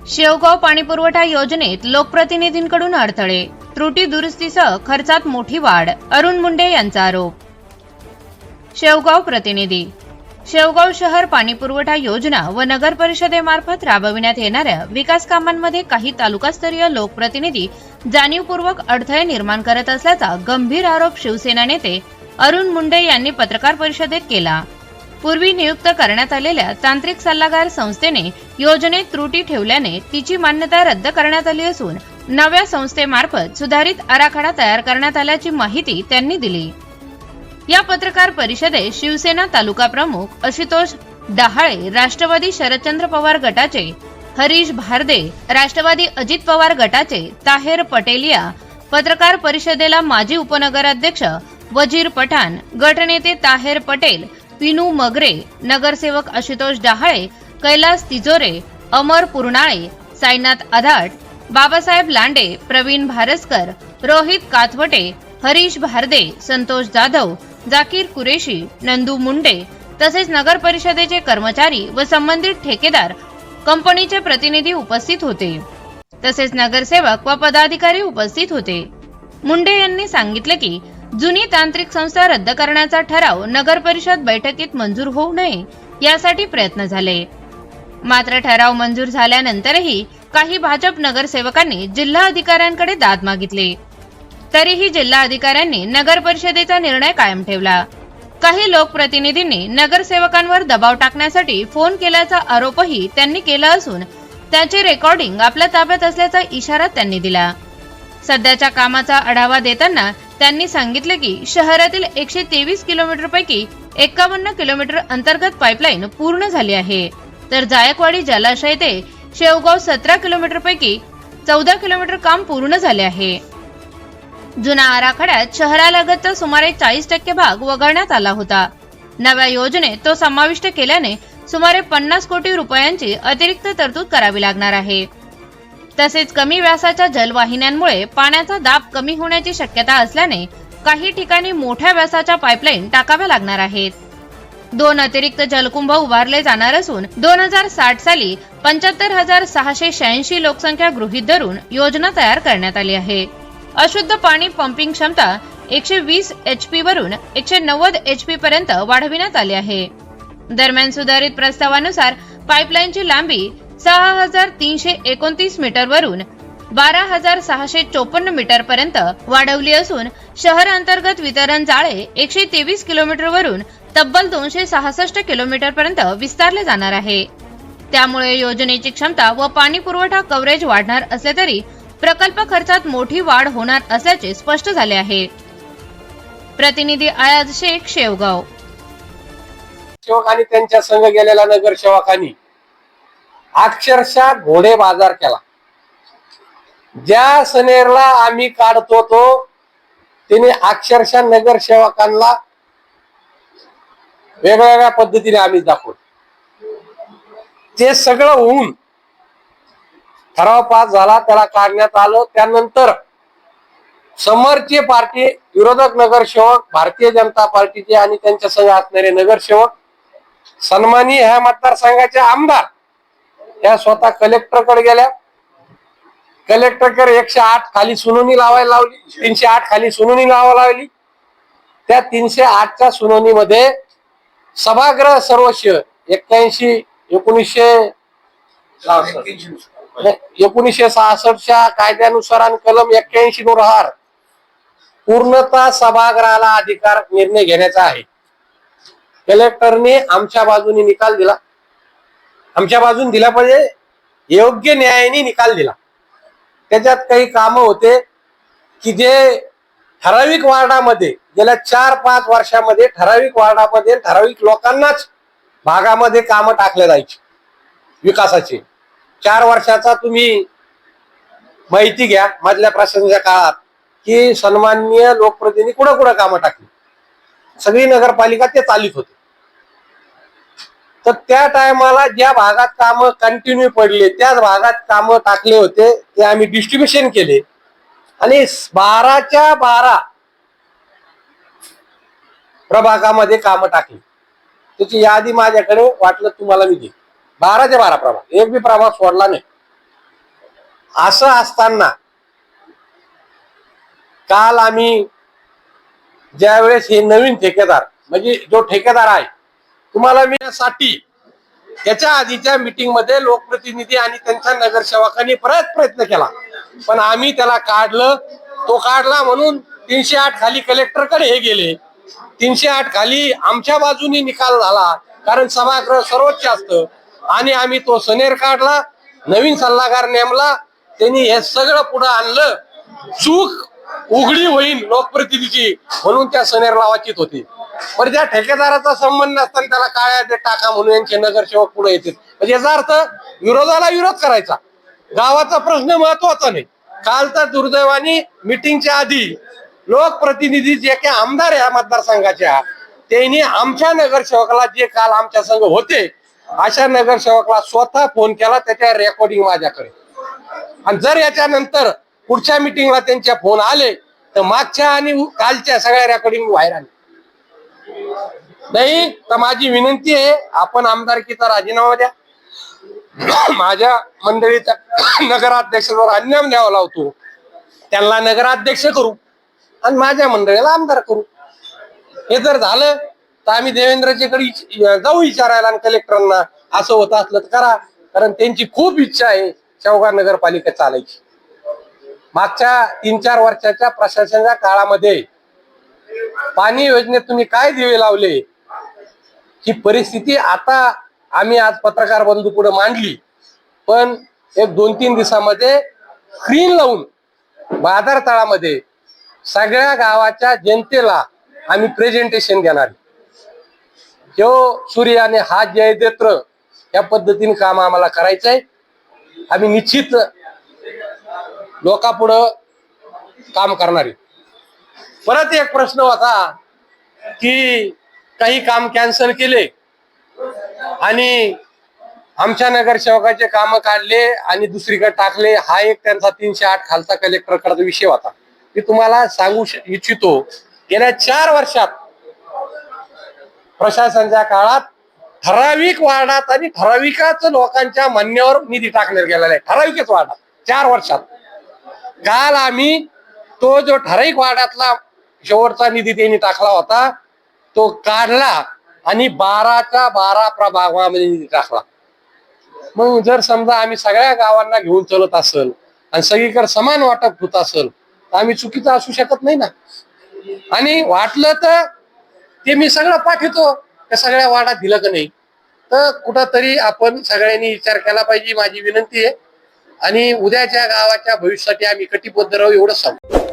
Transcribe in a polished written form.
शेवगाव पाणीपुरवठा योजनेत लोकप्रतिनिधींकडून अडथळे, त्रुटी दुरुस्तीसह खर्चात मोठी वाढ, अरुण मुंडे यांचा आरोप. शेवगाव प्रतिनिधी. शेवगाव शहर पाणीपुरवठा योजना व नगर परिषदेमार्फत राबविण्यात येणाऱ्या विकास कामांमध्ये काही तालुकास्तरीय लोकप्रतिनिधी जाणीवपूर्वक अडथळे निर्माण करत असल्याचा गंभीर आरोप शिवसेना नेते अरुण मुंडे यांनी पत्रकार परिषदेत केला. पूर्वी नियुक्त करण्यात आलेल्या तांत्रिक सल्लागार संस्थेने योजनेत त्रुटी ठेवल्याने तिची मान्यता रद्द करण्यात आली असून नव्या संस्थेमार्फत सुधारित आराखडा तयार करण्यात आल्याची माहिती त्यांनी दिली. या पत्रकार परिषदेत शिवसेना तालुका प्रमुख आशुतोष डहाळे, राष्ट्रवादी शरदचंद्र पवार गटाचे हरीश भारदे, राष्ट्रवादी अजित पवार गटाचे ताहेर पटेलिया, पत्रकार परिषदेला माजी उपनगराध्यक्ष वजीर पठाण, गटनेते ताहेर पटेल, पिनू मगरे, नगरसेवक आशुतोष डहाळे, कैलास तिजोरे, अमर पुरनाळे, साईनाथ आधाट, बाबासाहेब लांडे, प्रवीण भारसकर, रोहित काथवटे, हरीश भारदे, संतोष जाधव, जाकीर कुरेशी, नंदू मुंडे तसेच नगर परिषदेचे कर्मचारी व संबंधित ठेकेदार, कंपनीचे प्रतिनिधी उपस्थित होते. तसेच नगरसेवक व पदाधिकारी उपस्थित होते. मुंडे यांनी सांगितले की जुनी तांत्रिक संस्था रद्द करण्याचा ठराव नगर परिषद बैठकीत मंजूर होऊ नये यासाठी प्रयत्न झाले. मात्र ठराव मंजूर झाल्यानंतरही काही भाजप नगरसेवकांनी जिल्हा अधिकाऱ्यांकडे दाद मागितली. तरीही जिल्हा अधिकाऱ्यांनी नगर परिषदेचा निर्णय कायम ठेवला. काही लोकप्रतिनिधींनी नगरसेवकांवर दबाव टाकण्यासाठी फोन केल्याचा आरोपही त्यांनी केला असून त्याचे रेकॉर्डिंग आपल्या ताब्यात असल्याचा इशारा त्यांनी दिला. सध्याच्या कामाचा आढावा देताना त्यांनी सांगितले की शहरातील 123 किलोमीटर पैकी 51 किलोमीटर अंतर्गत पाईपलाईन पूर्ण झाली आहे, तर जायकवाडी जलाशय ते शेवगाव 17 किलोमीटर पैकी 14 किलोमीटर काम पूर्ण झाले आहे. जुना आराखड्यात शहरालगतचा सुमारे 40% भाग वगळण्यात आला होता. नव्या योजनेत तो समाविष्ट केल्याने सुमारे 50 कोटी रुपयांची अतिरिक्त तरतूद करावी लागणार आहे. तसेच कमी व्यासाच्या जलवाहिन्यांमुळे पाण्याचा दाब कमी होण्याची शक्यता असल्याने काही ठिकाणी मोठ्या व्यासाच्या पाईपलाईन टाकाव्या लागणार आहेत. 2 अतिरिक्त जलकुंभ उभारले जाणार असून 2060 साली 75,686 लोकसंख्या गृहीत धरून योजना तयार करण्यात आली आहे. अशुद्ध पाणी पंपिंग क्षमता 120 HP वरून 190 HP पर्यंत वाढविण्यात आली आहे. दरम्यान सुधारित प्रस्तावानुसार पाईपलाईनची लांबी 6,329 मीटर वरून 12,654 मीटर पर्यंत वाढवली असून शहर अंतर्गत वितरण जाळे 123 किलोमीटर वरून तब्बल 266 किलोमीटर पर्यंत विस्तारले जाणार आहे. त्यामुळे योजनेची क्षमता व पाणी पुरवठा कव्हरेज वाढणार असले तरी प्रकल्प खर्चात मोठी वाढ होणार असल्याचे स्पष्ट झाले आहे. प्रतिनिधी अयाज शेख, शेवगाव. सेवकांनी त्यांच्या संघ गेलेल्या नगरसेवकांनी अक्षरशः घोडे बाजार केला. ज्या सनेरला आम्ही काढतो तो तिने अक्षरशः नगरसेवकांना वेगवेगळ्या पद्धतीने आम्ही दाखवतो. ते सगळं होऊन ठराव पास झाला, त्याला काढण्यात आलं. त्यानंतर समोरचे पार्टी विरोधक नगरसेवक, भारतीय जनता पार्टीचे आणि त्यांच्या संघ असणारे नगरसेवक, सन्मानी ह्या मतदारसंघाचे आमदार त्या स्वतः कलेक्टरकडे गेल्या. कलेक्टरकडे 108 खाली सुनावणी लावायला लावली, 308 खाली सुनावणी लावायला लावली. त्या 308च्या सुनावणीमध्ये सभागृह सर्वस्व 1966च्या कायद्यानुसार आणि कलम 81 नुसार पूर्णतः सभागृहाला अधिकार निर्णय घेण्याचा आहे. कलेक्टरने आमच्या बाजूने निकाल दिला. आमच्या बाजूने दिला पाहिजे, योग्य न्यायाने निकाल दिला. त्याच्यात काही कामं होते की जे ठराविक वार्डामध्ये गेल्या 4-5 वर्षामध्ये ठराविक वार्डामध्ये ठराविक लोकांनाच भागामध्ये कामं टाकले जायची विकासाची. 4 वर्षाचा तुम्ही माहिती घ्या मधल्या प्रशासनाच्या काळात की सन्माननीय लोकप्रतिनिधी कुठं कुठं कामं टाकली. सगळी नगरपालिका ते चालित होते. तर त्या टायमाला ज्या भागात कामं कंटिन्यू पडले त्याच भागात कामं टाकले होते ते आम्ही डिस्ट्रीब्युशन केले आणि 12च्या 12 प्रभागामध्ये कामं टाकली. त्याची यादी माझ्याकडे वाटलं तुम्हाला मी देईन. 12च्या 12 प्रभाग, एक बी प्रभाग सोडला नाही. असं असताना काल आम्ही ज्यावेळेस हे नवीन ठेकेदार म्हणजे जो ठेकेदार आहे तुम्हाला मी यासाठी त्याच्या आधीच्या मीटिंग मध्ये लोकप्रतिनिधी आणि त्यांच्या नगरसेवकांनी प्रयत्न केला, पण आम्ही त्याला काढलं. तो काढला म्हणून 308 खाली कलेक्टरकडे हे गेले. 308 खाली आमच्या बाजूनी निकाल झाला, कारण सभागृह सर्वोच्च असतं. आणि आम्ही तो सनेर काढला, नवीन सल्लागार नेमला. त्यांनी हे सगळं पुढे आणलं. चूक उघडी होईल लोकप्रतिनिधीची म्हणून त्या सनेरला वाचित होती. पण ज्या ठेकेदाराचा संबंध नसताना त्याला काळ्या टाका म्हणून यांचे नगरसेवक पुढे येतील. म्हणजे याचा अर्थ विरोधाला विरोध करायचा, गावाचा प्रश्न महत्वाचा नाही. काल तर दुर्दैवाने मीटिंगच्या आधी लोकप्रतिनिधी जे काही आमदार या मतदारसंघाच्या त्यांनी आमच्या नगरसेवकाला जे काल आमच्या संघ होते अशा नगरसेवकाला स्वतः फोन केला, त्याच्या रेकॉर्डिंग माझ्याकडे. आणि जर याच्यानंतर पुढच्या मीटिंगला त्यांचे फोन आले तर मागच्या आणि कालच्या सगळ्या रेकॉर्डिंग बाहेर आले नाही. तर माझी विनंती आहे, आपण आमदारकीचा राजीनामा द्या. माझ्या मंडळीचा नगराध्यक्षावर अन्याय न्यावा लावतो, त्यांना नगराध्यक्ष करू आणि माझ्या मंडळीला आमदार करू. हे जर झालं तर आम्ही देवेंद्रजीकडे जाऊ विचारायला आणि कलेक्टरांना असं होत असलं तर करा, कारण त्यांची खूप इच्छा आहे शेवगाव नगरपालिका चालायची. मागच्या 3-4 वर्षाच्या प्रशासनाच्या काळामध्ये पाणी योजनेत तुम्ही काय दिवे लावले ही परिस्थिती आता आम्ही आज पत्रकार बंधू पुढे मांडली. पण एक 2-3 दिवसामध्ये स्क्रीन लावून बाजार तळामध्ये सगळ्या गावाच्या जनतेला आम्ही प्रेझेंटेशन देणार. सूर्य आणि हात जय देत्र या पद्धतीने काम आम्हाला करायचंय. आम्ही निश्चित लोकांपुढं काम करणार आहे. परत एक प्रश्न होता की काही काम कॅन्सल केले आणि आमच्या नगरसेवकाचे काम काढले आणि दुसरीकडे टाकले. हा एक त्यांचा 308 खालचा कलेक्टरकडचा विषय होता. मी तुम्हाला सांगू इच्छितो, गेल्या 4 वर्षात प्रशासनाच्या काळात ठराविक वार्डात आणि ठराविकच लोकांच्या म्हणण्यावर निधी टाकण्यात गेलेला आहे. ठराविकच वार्डात 4 वर्षात. काल आम्ही तो जो ठराविक वार्डातला शेवटचा निधी त्यांनी टाकला होता तो काढला आणि 12च्या 12 प्रभागामध्ये निधी टाकला. मग जर समजा आम्ही सगळ्या गावांना घेऊन चलत असेल आणि सगळीकडे समान वाटप होत असेल तर आम्ही चुकीचं असू शकत नाही ना. आणि वाटलं तर ते मी सगळं पाठवतो त्या सगळ्या वार्डात दिलं का नाही, तर कुठंतरी आपण सगळ्यांनी विचार केला पाहिजे. माझी विनंती आहे. आणि उद्याच्या गावाच्या भविष्यासाठी आम्ही कटिबद्ध राहू एवढंच सांगतो.